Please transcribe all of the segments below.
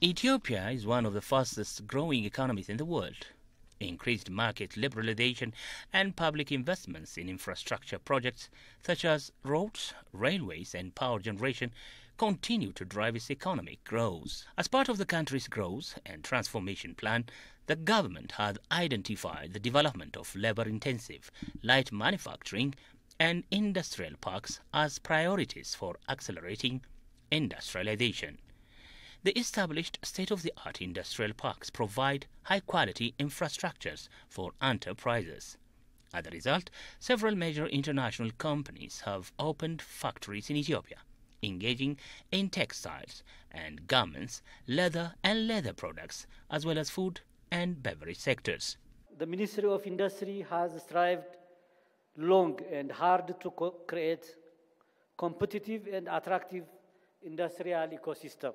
Ethiopia is one of the fastest growing economies in the world. Increased market liberalization and public investments in infrastructure projects such as roads, railways, and power generation continue to drive its economic growth. As part of the country's growth and transformation plan, the government has identified the development of labor-intensive light manufacturing and industrial parks as priorities for accelerating industrialization. The established state-of-the-art industrial parks provide high-quality infrastructures for enterprises. As a result, several major international companies have opened factories in Ethiopia, engaging in textiles and garments, leather and leather products, as well as food and beverage sectors. The Ministry of Industry has strived long and hard to create competitive and attractive industrial ecosystem,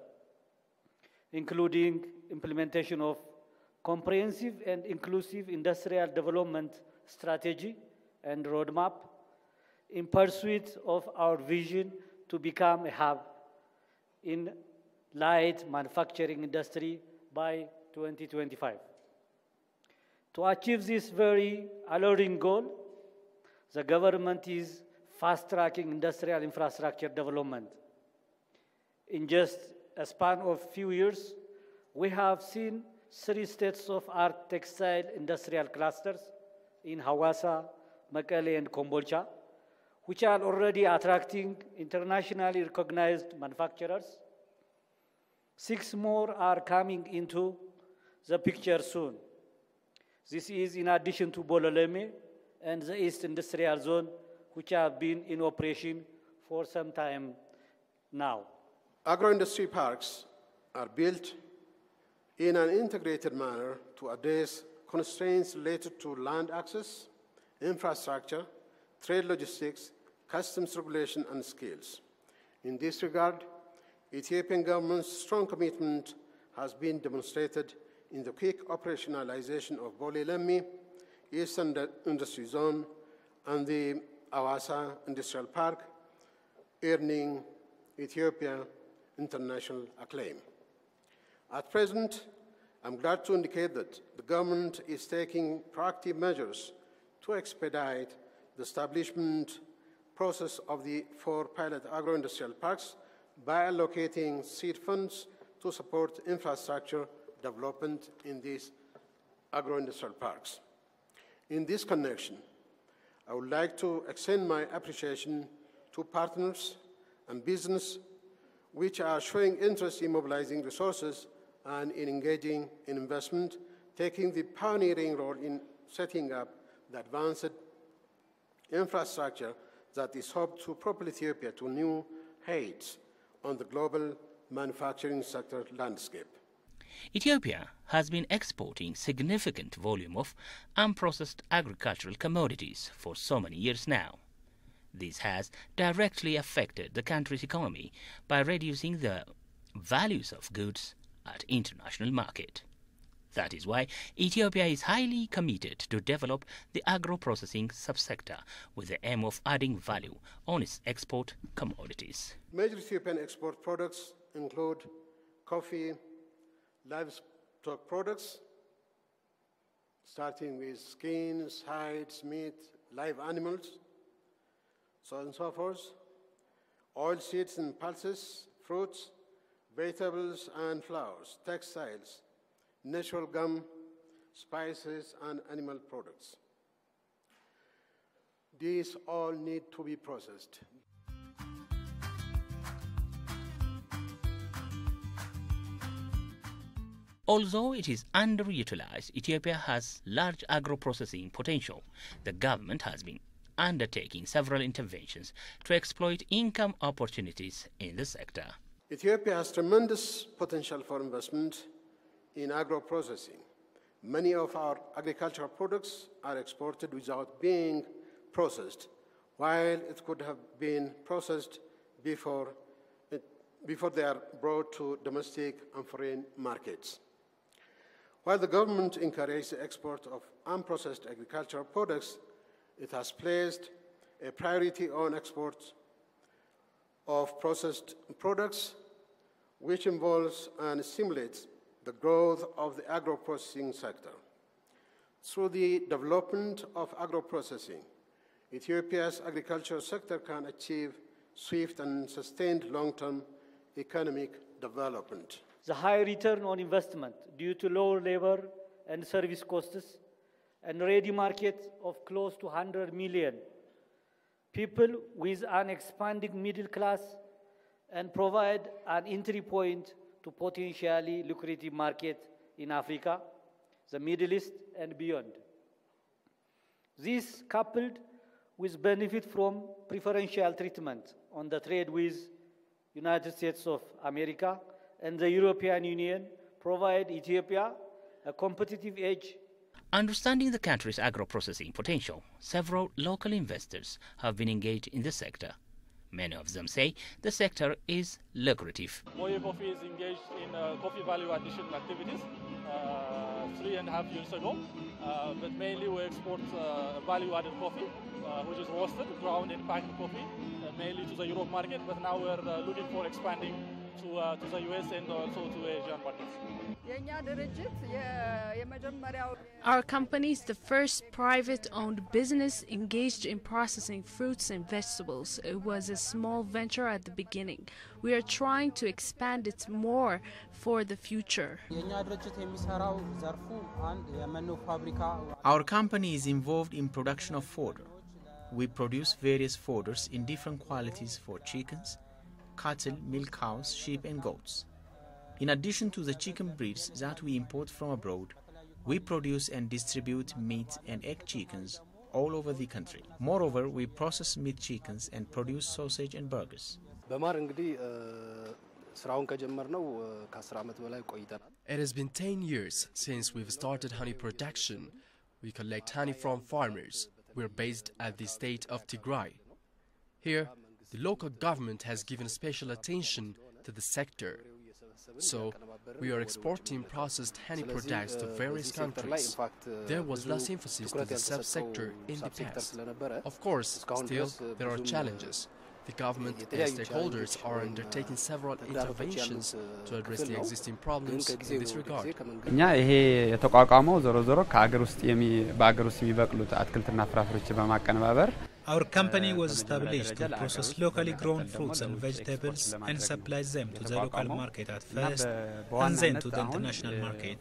including implementation of comprehensive and inclusive industrial development strategy and roadmap in pursuit of our vision to become a hub in light manufacturing industry by 2025. To achieve this very alluring goal, the government is fast-tracking industrial infrastructure development. In just a span of few years, we have seen 3 state-of-the-art textile industrial clusters in Hawassa, Mekelle, and Kombolcha, which are already attracting internationally recognized manufacturers. 6 more are coming into the picture soon. This is in addition to Bololeme and the East Industrial Zone, which have been in operation for some time now. Agro-industry parks are built in an integrated manner to address constraints related to land access, infrastructure, trade logistics, customs regulation, and skills. In this regard, Ethiopian government's strong commitment has been demonstrated in the quick operationalization of Bololeme, Eastern Industry Zone, and the Hawassa Industrial Park, earning Ethiopia international acclaim. At present, I'm glad to indicate that the government is taking proactive measures to expedite the establishment process of the 4 pilot agro-industrial parks by allocating seed funds to support infrastructure development in these agro-industrial parks. In this connection, I would like to extend my appreciation to partners and business which are showing interest in mobilizing resources and in engaging in investment, taking the pioneering role in setting up the advanced infrastructure that is hoped to propel Ethiopia to new heights on the global manufacturing sector landscape. Ethiopia has been exporting significant volume of unprocessed agricultural commodities for so many years now. This has directly affected the country's economy by reducing the values of goods at international market. That is why Ethiopia is highly committed to develop the agro-processing subsector with the aim of adding value on its export commodities. Major Ethiopian export products include coffee, livestock products, starting with skins, hides, meat, live animals, so on and so forth, oil seeds and pulses, fruits, vegetables and flowers, textiles, natural gum, spices, and animal products. These all need to be processed. Although it is underutilized, Ethiopia has large agro-processing potential. The government has been undertaking several interventions to exploit income opportunities in the sector. Ethiopia has tremendous potential for investment in agro-processing. Many of our agricultural products are exported without being processed, while it could have been processed before they are brought to domestic and foreign markets. While the government encourages the export of unprocessed agricultural products, it has placed a priority on exports of processed products which involves and stimulates the growth of the agro-processing sector. Through the development of agro-processing, Ethiopia's agricultural sector can achieve swift and sustained long-term economic development. The high return on investment due to lower labor and service costs and ready market of close to 100 million people with an expanding middle class and provide an entry point to potentially lucrative market in Africa, the Middle East, and beyond. This, coupled with benefit from preferential treatment on the trade with United States of America and the European Union, provide Ethiopia a competitive edge. Understanding the country's agro-processing potential, several local investors have been engaged in the sector. Many of them say the sector is lucrative. Moyo Coffee is engaged in coffee value addition activities 3.5 years ago, but mainly we export value-added coffee, which is roasted, ground and packed coffee, mainly to the Europe market, but now we're looking for expanding to the US and also to Asian markets. Our company is the first private-owned business engaged in processing fruits and vegetables. It was a small venture at the beginning. We are trying to expand it more for the future. Our company is involved in production of fodder. We produce various fodders in different qualities for chickens, cattle, milk cows, sheep and goats. In addition to the chicken breeds that we import from abroad, we produce and distribute meat and egg chickens all over the country. Moreover, we process meat chickens and produce sausage and burgers. It has been 10 years since we've started honey production. We collect honey from farmers. We're based at the state of Tigray. Here, the local government has given special attention to the sector. So, we are exporting processed honey products to various countries. There was less emphasis to the sub-sector in the past. Of course, still, there are challenges. The government and stakeholders are undertaking several interventions to address the existing problems in this regard. Our company was established to process locally grown fruits and vegetables and supply them to the local market at first and then to the international market.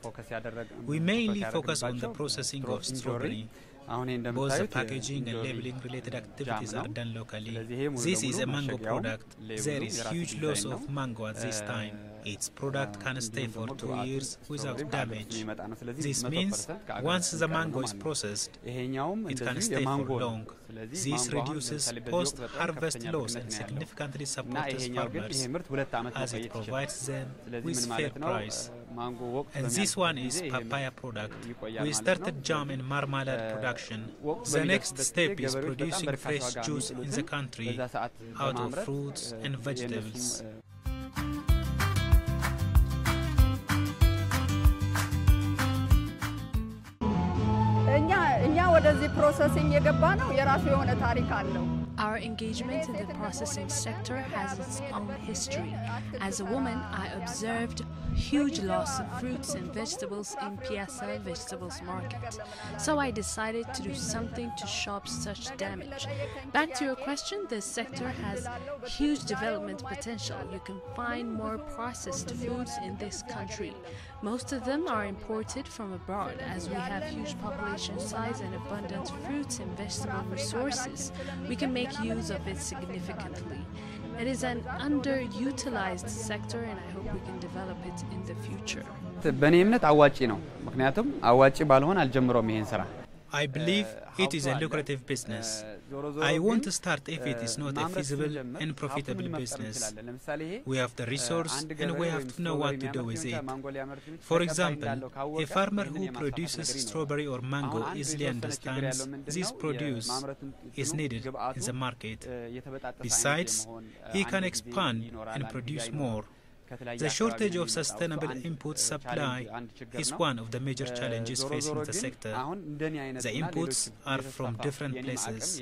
We mainly focus on the processing of strawberry. Both the packaging and labeling related activities are done locally. This is a mango product. There is huge loss of mango at this time. Its product can stay for 2 years without damage. This means once the mango is processed, it can stay for long. This reduces post-harvest loss and significantly supports farmers as it provides them with fair price. And this one is papaya product. We started jam and marmalade production. The next step is producing fresh juice in the country out of fruits and vegetables. Our engagement in the processing sector has its own history. As a woman, I observed huge loss of fruits and vegetables in Piazza Vegetables Market. So I decided to do something to stop such damage. Back to your question, this sector has huge development potential. You can find more processed foods in this country. Most of them are imported from abroad, as we have huge population size and abundant fruits and vegetable resources. We can make use of it significantly. It is an underutilized sector and I hope we can develop it in the future. I believe it is a lucrative business. I won't start if it is not a feasible and profitable business. We have the resource and we have to know what to do with it. For example, a farmer who produces strawberry or mango easily understands this produce is needed in the market. Besides, he can expand and produce more. The shortage of sustainable input supply is one of the major challenges facing the sector. The inputs are from different places.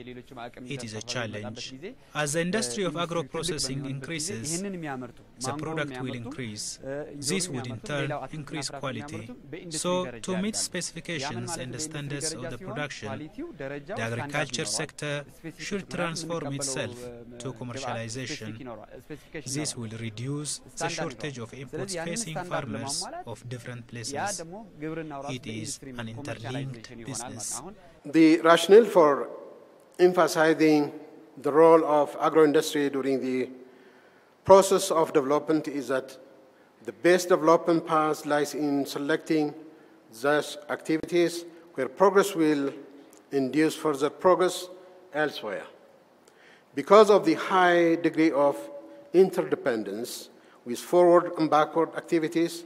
It is a challenge. As the industry of agro-processing increases, the product will increase. This would in turn increase quality. So, to meet specifications and the standards of the production, the agriculture sector should transform itself to commercialization. This will reduce the shortage of inputs facing farmers of different places. It is an interlinked business. The rationale for emphasizing the role of agro-industry during the process of development is that the best development path lies in selecting those activities where progress will induce further progress elsewhere. Because of the high degree of interdependence with forward and backward activities,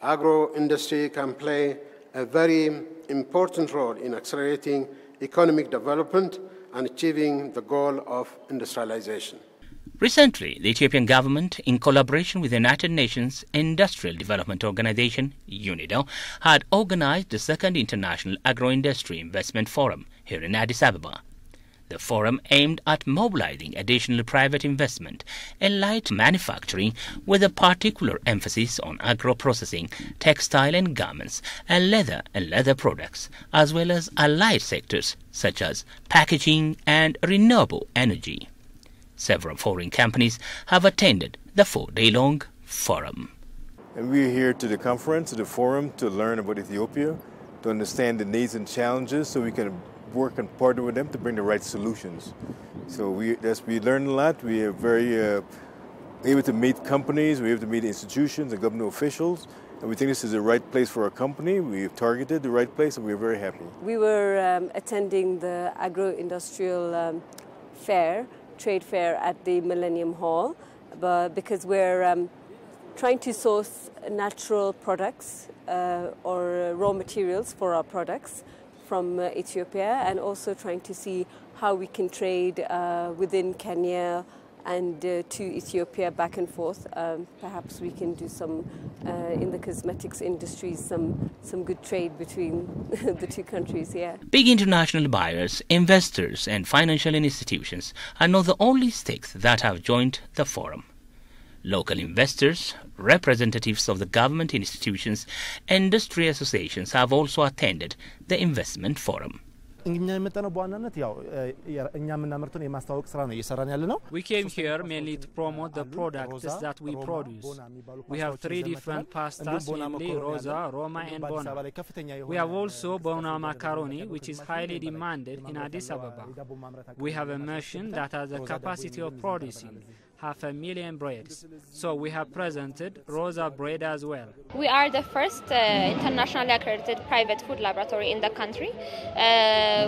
agro-industry can play a very important role in accelerating economic development and achieving the goal of industrialization. Recently, the Ethiopian government, in collaboration with the United Nations Industrial Development Organization, UNIDO, had organized the second International Agro-Industry Investment Forum here in Addis Ababa. The forum aimed at mobilizing additional private investment in light manufacturing with a particular emphasis on agro-processing, textile and garments, and leather products, as well as allied sectors such as packaging and renewable energy. Several foreign companies have attended the 4-day-long forum. And we're here to the conference, to the forum, to learn about Ethiopia, to understand the needs and challenges so we can work and partner with them to bring the right solutions. So we learned a lot. We are very able to meet companies, we're able to meet institutions and government officials, and we think this is the right place for our company. We've targeted the right place and we're very happy. We were attending the agro-industrial trade fair at the Millennium Hall because we're trying to source natural products or raw materials for our products from Ethiopia, and also trying to see how we can trade within Kenya and to Ethiopia back and forth. Perhaps we can do some, in the cosmetics industry, some good trade between the two countries, yeah. Big international buyers, investors and financial institutions are not the only stakes that have joined the forum. Local investors, representatives of the government institutions, and industry associations have also attended the investment forum. We came here mainly to promote the products that we produce. We have 3 different pastas, namely Rosa, Roma and Bona. We have also Bona macaroni, which is highly demanded in Addis Ababa. We have a machine that has the capacity of producing 500,000 breads. So we have presented Rosa bread as well. We are the first internationally accredited private food laboratory in the country.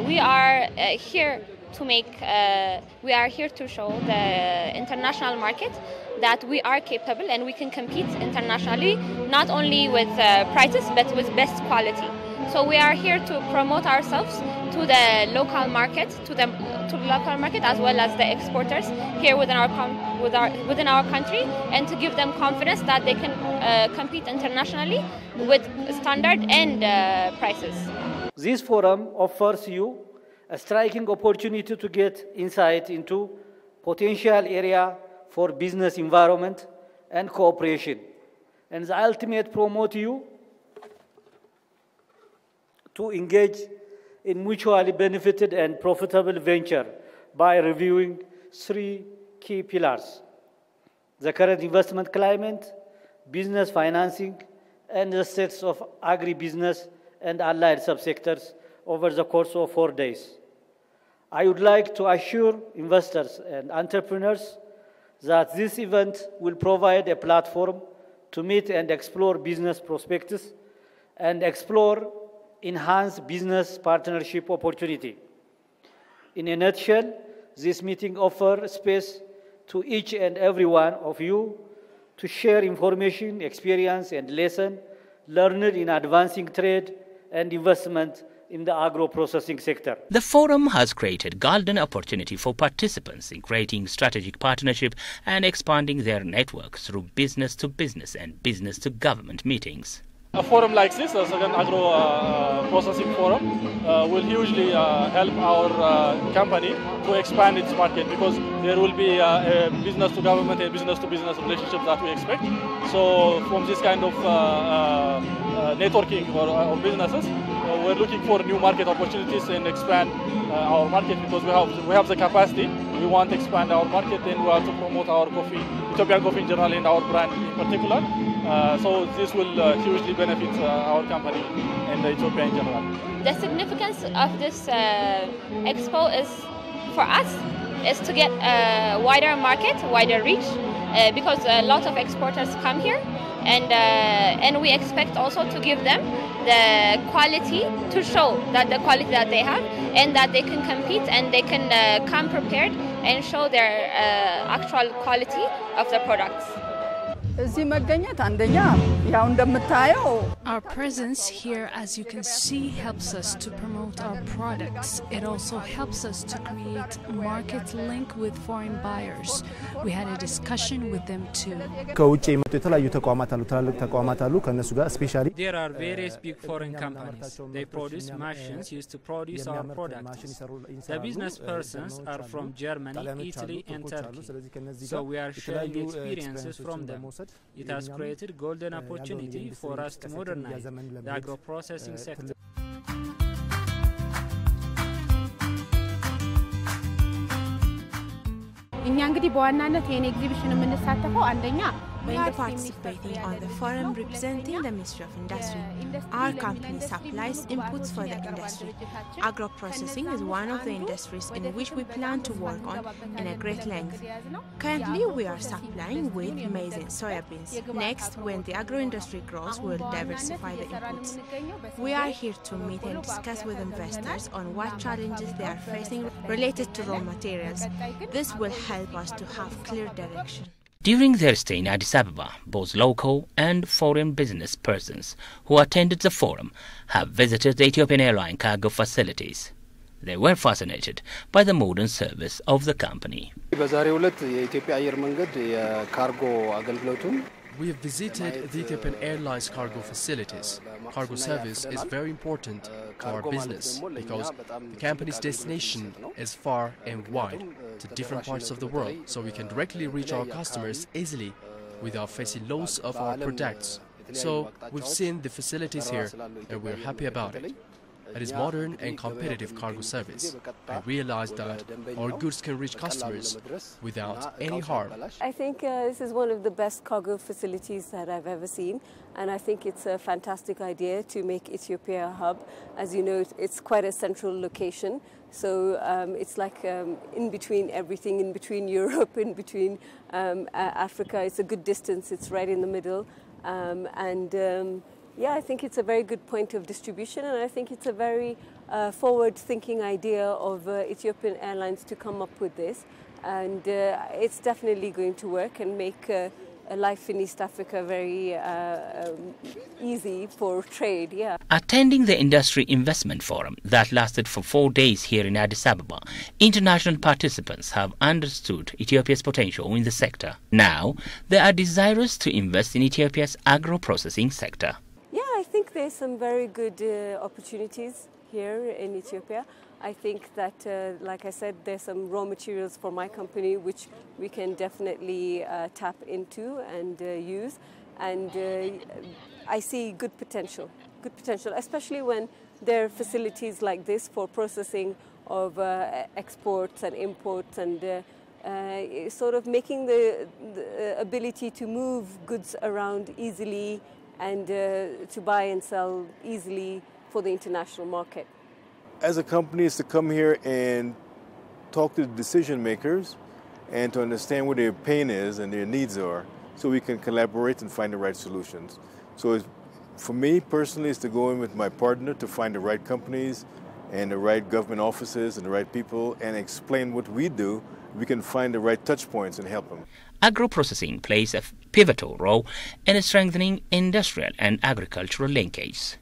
We are here to show the international market that we are capable and we can compete internationally, not only with prices but with best quality. So we are here to promote ourselves to the local market, to the local market as well as the exporters here within our country, and to give them confidence that they can compete internationally with standard and prices. This forum offers you a striking opportunity to get insight into potential area for business environment and cooperation, and the ultimate promote you to engage in mutually benefited and profitable venture by reviewing 3 key pillars: the current investment climate, business financing, and the status of agribusiness and allied subsectors over the course of 4 days. I would like to assure investors and entrepreneurs that this event will provide a platform to meet and explore business prospects and explore enhanced business partnership opportunity. In a nutshell, this meeting offers space to each and every one of you to share information, experience, and lesson learned in advancing trade and investment in the agro-processing sector. The forum has created golden opportunity for participants in creating strategic partnership and expanding their networks through business-to-business and business-to-government meetings. A forum like this, the second agro-processing forum, will hugely help our company to expand its market, because there will be a business-to-government and business-to-business relationship that we expect. So from this kind of networking of businesses, we're looking for new market opportunities and expand our market, because we have the capacity. We want to expand our market, and we want to promote our coffee, Ethiopian coffee in general, and our brand in particular. So this will hugely benefit our company and Ethiopia in general. The significance of this expo is, for us, is to get a wider market, wider reach, because a lot of exporters come here, and we expect also to give them the quality, to show that the quality that they have, and that they can compete and they can come prepared and show their actual quality of the products. Our presence here, as you can see, helps us to promote our products. It also helps us to create market link with foreign buyers. We had a discussion with them too. There are various big foreign companies. They produce machines used to produce our products. The business persons are from Germany, Italy and Turkey. So we are sharing experiences from them. It has created golden opportunity for us to modernize the agro-processing sector. We are participating on the forum representing the Ministry of Industry. Our company supplies inputs for the industry. Agro-processing is one of the industries in which we plan to work on in a great length. Currently, we are supplying wheat, maize and soybeans. Next, when the agro-industry grows, we will diversify the inputs. We are here to meet and discuss with investors on what challenges they are facing related to raw materials. This will help us to have clear direction. During their stay in Addis Ababa, both local and foreign business persons who attended the forum have visited the Ethiopian Airline cargo facilities. They were fascinated by the modern service of the company. We have visited the Ethiopian Airlines cargo facilities. Cargo service is very important to our business because the company's destination is far and wide to different parts of the world, so we can directly reach our customers easily without facing loss of our products. So we've seen the facilities here and we're happy about it. It is modern and competitive cargo service. I realized that our goods can reach customers without any harm. I think this is one of the best cargo facilities that I've ever seen, and I think it's a fantastic idea to make Ethiopia a hub. As you know, it's quite a central location, so it's like in between everything, in between Europe, in between Africa. It's a good distance, it's right in the middle, yeah, I think it's a very good point of distribution, and I think it's a very forward-thinking idea of Ethiopian Airlines to come up with this. And it's definitely going to work and make life in East Africa very easy for trade, yeah. Attending the Industry Investment Forum that lasted for 4 days here in Addis Ababa, international participants have understood Ethiopia's potential in the sector. Now, they are desirous to invest in Ethiopia's agro-processing sector. I think there's some very good opportunities here in Ethiopia. I think that, like I said, there's some raw materials for my company which we can definitely tap into and use. And I see good potential, especially when there are facilities like this for processing of exports and imports, and sort of making the ability to move goods around easily and to buy and sell easily for the international market. As a company, is to come here and talk to the decision makers and to understand where their pain is and their needs are, so we can collaborate and find the right solutions. So for me personally, it's to go in with my partner to find the right companies and the right government offices and the right people and explain what we do. We can find the right touch points and help them. Agro-processing plays a pivotal role in strengthening industrial and agricultural linkages.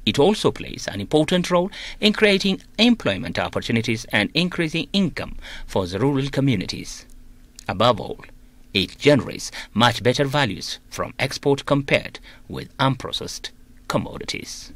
It also plays an important role in creating employment opportunities and increasing income for the rural communities. Above all, it generates much better values from export compared with unprocessed commodities.